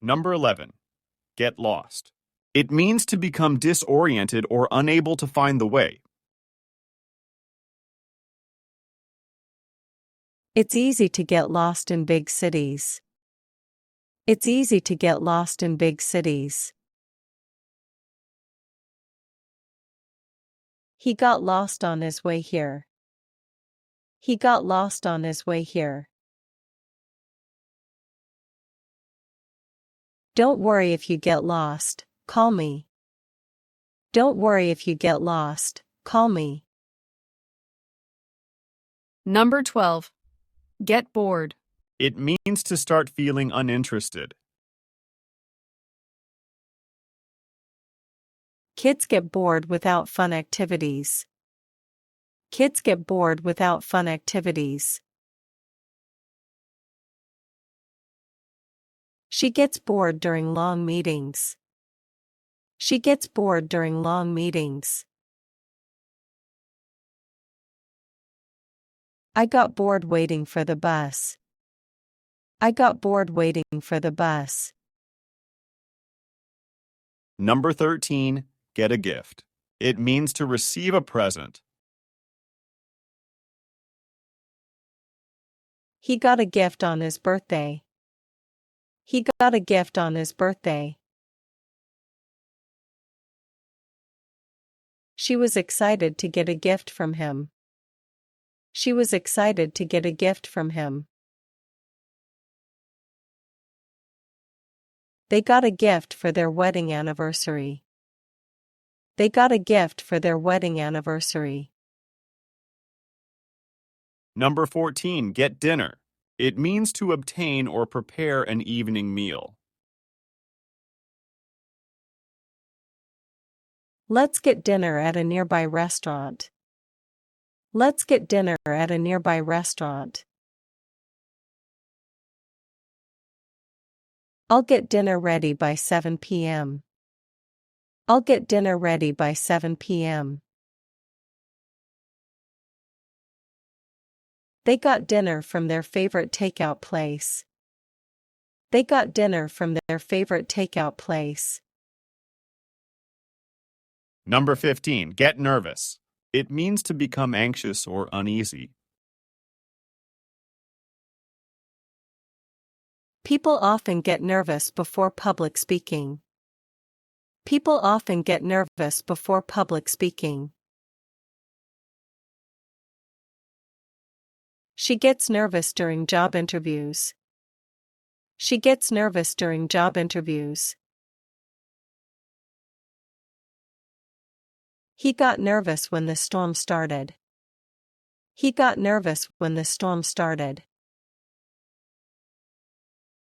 Number 11. Get lost. It means to become disoriented or unable to find the way. It's easy to get lost in big cities. It's easy to get lost in big cities. He got lost on his way here. He got lost on his way here. Don't worry if you get lost, call me. Don't worry if you get lost, call me. Number 12. Get bored. It means to start feeling uninterested. Kids get bored without fun activities. Kids get bored without fun activities. She gets bored during long meetings. She gets bored during long meetings. I got bored waiting for the bus. I got bored waiting for the bus. Number 13. Get a gift. It means to receive a present. He got a gift on his birthday. He got a gift on his birthday. She was excited to get a gift from him. She was excited to get a gift from him. They got a gift for their wedding anniversary. They got a gift for their wedding anniversary. Number 14. Get dinner. It means to obtain or prepare an evening meal. Let's get dinner at a nearby restaurant. Let's get dinner at a nearby restaurant. I'll get dinner ready by 7 p.m. I'll get dinner ready by 7 p.m. They got dinner from their favorite takeout place. They got dinner from their favorite takeout place. Number 15. Get nervous. It means to become anxious or uneasy. People often get nervous before public speaking. People often get nervous before public speaking. She gets nervous during job interviews. She gets nervous during job interviews. He got nervous when the storm started. He got nervous when the storm started.